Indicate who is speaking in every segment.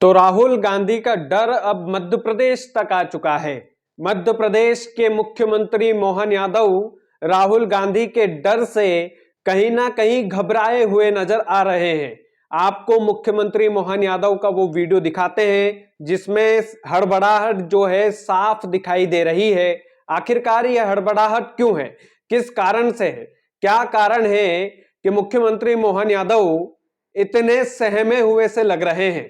Speaker 1: तो राहुल गांधी का डर अब मध्य प्रदेश तक आ चुका है। मध्य प्रदेश के मुख्यमंत्री मोहन यादव राहुल गांधी के डर से कहीं ना कहीं घबराए हुए नजर आ रहे हैं। आपको मुख्यमंत्री मोहन यादव का वो वीडियो दिखाते हैं जिसमें हड़बड़ाहट जो है साफ दिखाई दे रही है। आखिरकार यह हड़बड़ाहट क्यों है, किस कारण से है, क्या कारण है कि मुख्यमंत्री मोहन यादव इतने सहमे हुए से लग रहे हैं।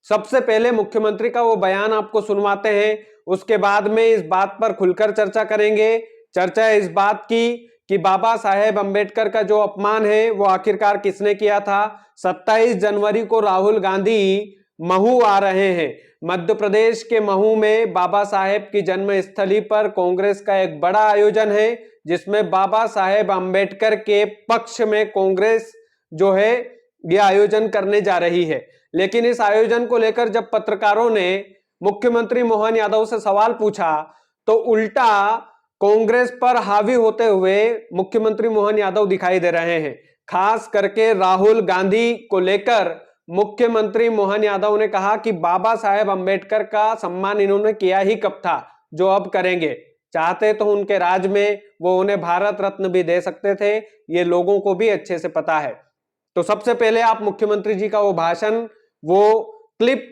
Speaker 1: सबसे पहले मुख्यमंत्री का वो बयान आपको सुनवाते हैं, उसके बाद में इस बात पर खुलकर चर्चा करेंगे। चर्चा इस बात की कि बाबा साहेब अंबेडकर का जो अपमान है वो आखिरकार किसने किया था। 27 जनवरी को राहुल गांधी महू आ रहे हैं। मध्य प्रदेश के महू में बाबा साहेब की जन्म स्थली पर कांग्रेस का एक बड़ा आयोजन है जिसमें बाबा साहेब अंबेडकर के पक्ष में कांग्रेस जो है ये आयोजन करने जा रही है। लेकिन इस आयोजन को लेकर जब पत्रकारों ने मुख्यमंत्री मोहन यादव से सवाल पूछा तो उल्टा कांग्रेस पर हावी होते हुए मुख्यमंत्री मोहन यादव दिखाई दे रहे हैं। खास करके राहुल गांधी को लेकर मुख्यमंत्री मोहन यादव ने कहा कि बाबा साहेब अंबेडकर का सम्मान इन्होंने किया ही कब था जो अब करेंगे। चाहते तो उनके राज में वो उन्हें भारत रत्न भी दे सकते थे, ये लोगों को भी अच्छे से पता है। तो सबसे पहले आप मुख्यमंत्री जी का वो भाषण, वो क्लिप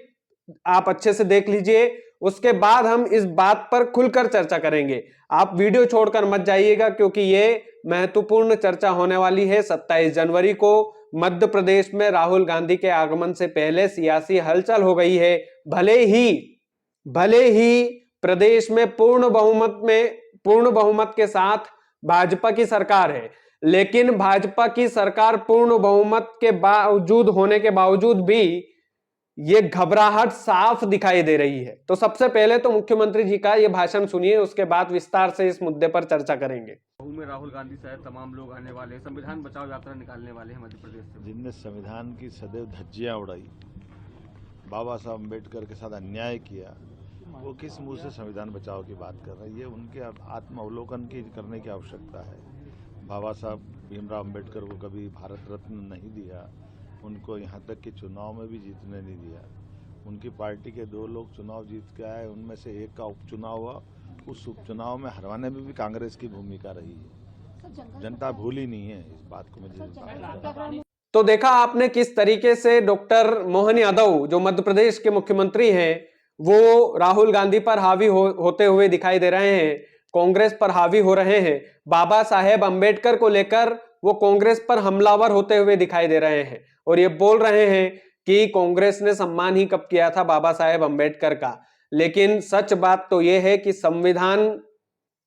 Speaker 1: आप अच्छे से देख लीजिए, उसके बाद हम इस बात पर खुलकर चर्चा करेंगे। आप वीडियो छोड़कर मत जाइएगा क्योंकि ये महत्वपूर्ण चर्चा होने वाली है। 27 जनवरी को मध्य प्रदेश में राहुल गांधी के आगमन से पहले सियासी हलचल हो गई है। भले ही प्रदेश में पूर्ण बहुमत के साथ भाजपा की सरकार है, लेकिन भाजपा की सरकार पूर्ण बहुमत के बावजूद होने के बावजूद भी ये घबराहट साफ दिखाई दे रही है। तो सबसे पहले तो मुख्यमंत्री जी का ये भाषण सुनिए, उसके बाद विस्तार से इस मुद्दे पर चर्चा करेंगे।
Speaker 2: में राहुल गांधी साहब तमाम लोग आने वाले हैं, संविधान बचाओ यात्रा निकालने वाले हैं मध्य प्रदेश से।
Speaker 3: जिनने संविधान की सदैव धज्जियां उड़ाई, बाबा साहब अम्बेडकर के साथ अन्याय किया, वो किस मुंह से संविधान बचाओ की बात कर रहे हैं। ये उनके आत्मावलोकन की करने की आवश्यकता है। बाबा साहब भीमराव अम्बेडकर को कभी भारत रत्न नहीं दिया, उनको यहाँ तक कि चुनाव में भी जीतने नहीं दिया। उनकी पार्टी के 2 लोग चुनाव जीत के आए, उनमें से एक का उपचुनाव हुआ। उस उपचुनाव में हरवाने में भी कांग्रेस की भूमिका रही है। जनता भूली नहीं है इस बात को। मुझे
Speaker 1: तो देखा आपने किस तरीके से डॉक्टर मोहन यादव जो मध्य प्रदेश के मुख्यमंत्री हैं वो राहुल गांधी पर हावी होते हुए दिखाई दे रहे हैं, कांग्रेस पर हावी हो रहे हैं। बाबा साहेब अंबेडकर को लेकर वो कांग्रेस पर हमलावर होते हुए दिखाई दे रहे हैं और ये बोल रहे हैं कि कांग्रेस ने सम्मान ही कब किया था बाबा साहेब अंबेडकर का। लेकिन सच बात तो यह है कि संविधान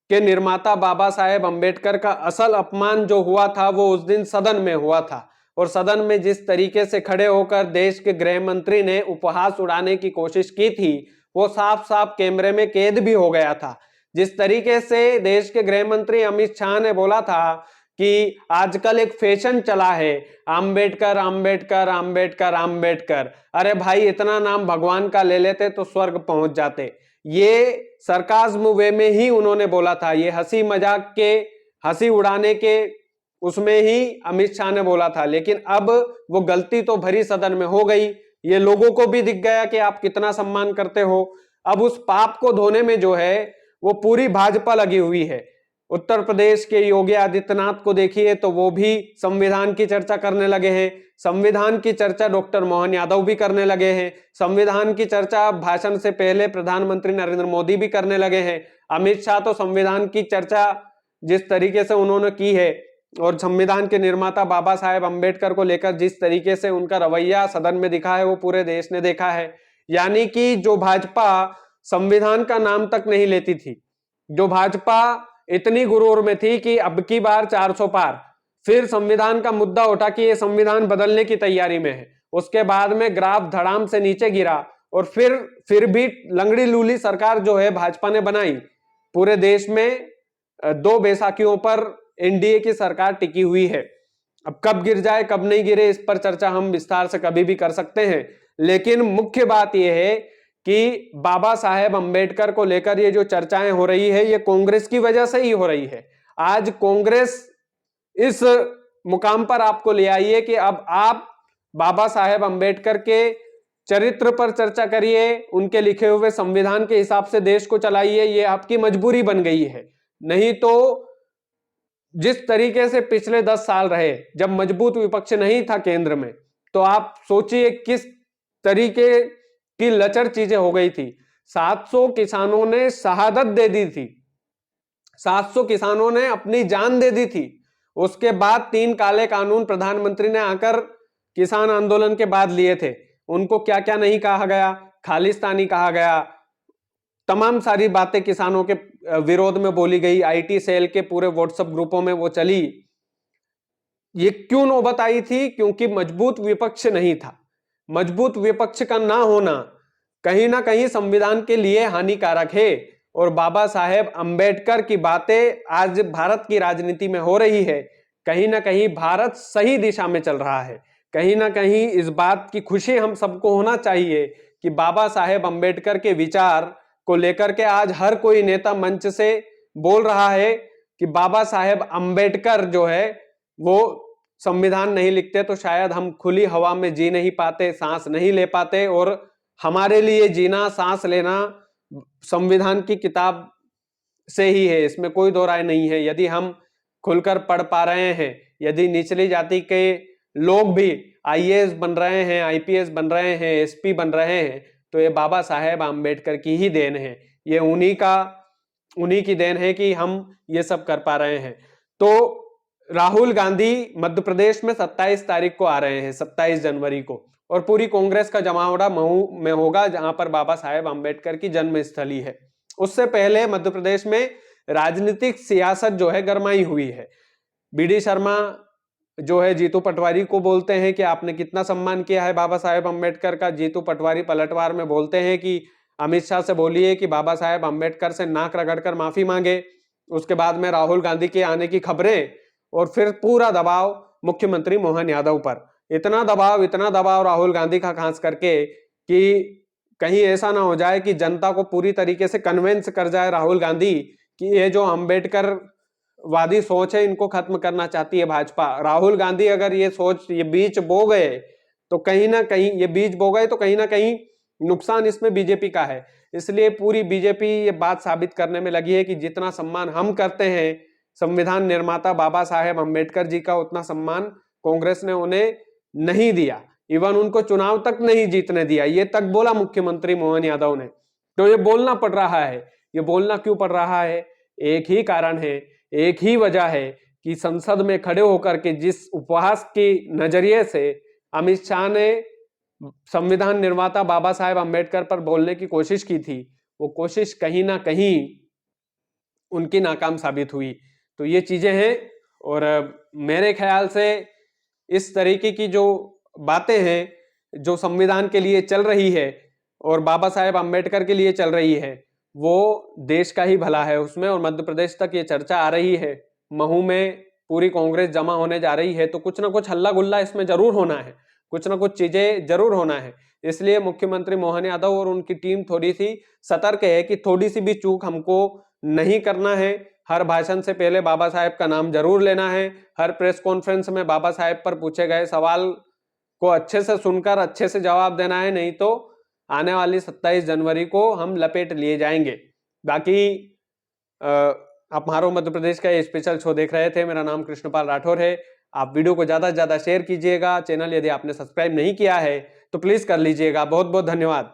Speaker 1: के निर्माता बाबा साहेब अंबेडकर का असल अपमान जो हुआ था वो उस दिन सदन में हुआ था। और सदन में जिस तरीके से खड़े होकर देश के गृह मंत्री ने उपहास उड़ाने की कोशिश की थी वो साफ साफ कैमरे में कैद भी हो गया था। जिस तरीके से देश के गृह मंत्री अमित शाह ने बोला था कि आजकल एक फैशन चला है अंबेडकर अंबेडकर अंबेडकर अंबेडकर। अरे भाई, इतना नाम भगवान का ले लेते तो स्वर्ग पहुंच जाते। ये सरकाज़्म वे में ही उन्होंने बोला था, ये हंसी मजाक के हंसी उड़ाने के उसमें ही अमित शाह ने बोला था। लेकिन अब वो गलती तो भरी सदन में हो गई, ये लोगों को भी दिख गया कि आप कितना सम्मान करते हो। अब उस पाप को धोने में जो है वो पूरी भाजपा लगी हुई है। उत्तर प्रदेश के योगी आदित्यनाथ को देखिए तो वो भी संविधान की चर्चा करने लगे हैं। संविधान की चर्चा डॉक्टर मोहन यादव भी करने लगे हैं। संविधान की चर्चा भाषण से पहले प्रधानमंत्री नरेंद्र मोदी भी करने लगे हैं। अमित शाह तो संविधान की चर्चा जिस तरीके से उन्होंने की है और संविधान के निर्माता बाबा साहेब अंबेडकर को लेकर जिस तरीके से उनका रवैया सदन में दिखा है वो पूरे देश ने देखा है। यानी कि जो भाजपा संविधान का नाम तक नहीं लेती थी, जो भाजपा इतनी गुरूर में थी कि अब की बार 400 पार, फिर संविधान का मुद्दा उठा कि ये संविधान बदलने की तैयारी में है। उसके बाद में ग्राफ धड़ाम से नीचे गिरा और फिर भी लंगड़ी लूली सरकार जो है भाजपा ने बनाई। पूरे देश में 2 बैसाखियों पर एनडीए की सरकार टिकी हुई है। अब कब गिर जाए कब नहीं गिरे इस पर चर्चा हम विस्तार से कभी भी कर सकते हैं। लेकिन मुख्य बात यह है कि बाबा साहेब अंबेडकर को लेकर ये जो चर्चाएं हो रही है ये कांग्रेस की वजह से ही हो रही है। आज कांग्रेस इस मुकाम पर आपको ले आई है कि अब आप बाबा साहेब अंबेडकर के चरित्र पर चर्चा करिए, उनके लिखे हुए संविधान के हिसाब से देश को चलाइए, ये आपकी मजबूरी बन गई है। नहीं तो जिस तरीके से पिछले 10 साल रहे, जब मजबूत विपक्ष नहीं था केंद्र में, तो आप सोचिए किस तरीके की लचर चीजें हो गई थी। 700 किसानों ने शहादत दे दी थी, 700 किसानों ने अपनी जान दे दी थी। उसके बाद 3 काले कानून प्रधानमंत्री ने आकर किसान आंदोलन के बाद लिए थे। उनको क्या क्या नहीं कहा गया, खालिस्तानी कहा गया, तमाम सारी बातें किसानों के विरोध में बोली गई, आईटी सेल के पूरे व्हाट्सएप ग्रुपों में वो चली। ये क्यों नौबत आई थी? क्योंकि मजबूत विपक्ष नहीं था। मजबूत विपक्ष का ना होना कहीं ना कहीं संविधान के लिए हानिकारक है। और बाबा साहेब अंबेडकर की बातें आज भारत की राजनीति में हो रही है। कहीं ना कहीं भारत सही दिशा में चल रहा है। कहीं ना कहीं इस बात की खुशी हम सबको होना चाहिए कि बाबा साहेब अंबेडकर के विचार को लेकर के आज हर कोई नेता मंच से बोल रहा है कि बाबा साहेब अंबेडकर जो है वो संविधान नहीं लिखते तो शायद हम खुली हवा में जी नहीं पाते, सांस नहीं ले पाते। और हमारे लिए जीना, सांस लेना संविधान की किताब से ही है, इसमें कोई दो राय नहीं है। यदि हम खुलकर पढ़ पा रहे हैं, यदि निचली जाति के लोग भी आईएएस बन रहे हैं, आईपीएस बन रहे हैं, एसपी बन रहे हैं, तो ये बाबा साहेब आम्बेडकर की ही देन है। ये उन्हीं की देन है कि हम ये सब कर पा रहे हैं। तो राहुल गांधी मध्य प्रदेश में 27 तारीख को आ रहे हैं, 27 जनवरी को, और पूरी कांग्रेस का जमावड़ा मऊ में होगा, जहां पर बाबा साहेब आम्बेडकर की जन्मस्थली है। उससे पहले मध्य प्रदेश में राजनीतिक सियासत जो है गरमाई हुई है। बीडी शर्मा जो है जीतू पटवारी को बोलते हैं कि आपने कितना सम्मान किया है बाबा साहेब अम्बेडकर का। जीतू पटवारी पलटवार में बोलते हैं कि अमित शाह से बोलिए कि बाबा साहेब अम्बेडकर से नाक रगड़कर माफी मांगे। उसके बाद में राहुल गांधी के आने की खबरें, और फिर पूरा दबाव मुख्यमंत्री मोहन यादव पर। इतना दबाव राहुल गांधी का खास करके कि कहीं ऐसा ना हो जाए कि जनता को पूरी तरीके से कन्विंस कर जाए राहुल गांधी कि ये जो अम्बेडकर वादी सोच है इनको खत्म करना चाहती है भाजपा। राहुल गांधी अगर ये सोच, ये बीज बो गए तो कहीं ना कहीं नुकसान इसमें बीजेपी का है। इसलिए पूरी बीजेपी ये बात साबित करने में लगी है कि जितना सम्मान हम करते हैं संविधान निर्माता बाबा साहेब अम्बेडकर जी का, उतना सम्मान कांग्रेस ने उन्हें नहीं दिया। इवन उनको चुनाव तक नहीं जीतने दिया, ये तक बोला मुख्यमंत्री मोहन यादव ने। तो ये बोलना पड़ रहा है। ये बोलना क्यों पड़ रहा है? एक ही कारण है, एक ही वजह है कि संसद में खड़े होकर के जिस उपहास के नजरिए से अमित शाह ने संविधान निर्माता बाबा साहेब अम्बेडकर पर बोलने की कोशिश की थी, वो कोशिश कहीं ना कहीं उनकी नाकाम साबित हुई। तो ये चीजें हैं। और मेरे ख्याल से इस तरीके की जो बातें हैं जो संविधान के लिए चल रही है और बाबा साहेब अम्बेडकर के लिए चल रही है, वो देश का ही भला है उसमें। और मध्य प्रदेश तक ये चर्चा आ रही है, महू में पूरी कांग्रेस जमा होने जा रही है, तो कुछ ना कुछ हल्ला गुल्ला इसमें जरूर होना है, कुछ ना कुछ चीजें जरूर होना है। इसलिए मुख्यमंत्री मोहन यादव और उनकी टीम थोड़ी सी सतर्क है कि थोड़ी सी भी चूक हमको नहीं करना है। हर भाषण से पहले बाबा साहेब का नाम जरूर लेना है। हर प्रेस कॉन्फ्रेंस में बाबा साहेब पर पूछे गए सवाल को अच्छे से सुनकर अच्छे से जवाब देना है, नहीं तो आने वाली 27 जनवरी को हम लपेट लिए जाएंगे। बाकी आप हमारो मध्य प्रदेश का ये स्पेशल शो देख रहे थे। मेरा नाम कृष्णपाल राठौर है। आप वीडियो को ज्यादा से ज्यादा शेयर कीजिएगा। चैनल यदि आपने सब्सक्राइब नहीं किया है तो प्लीज कर लीजिएगा। बहुत बहुत धन्यवाद।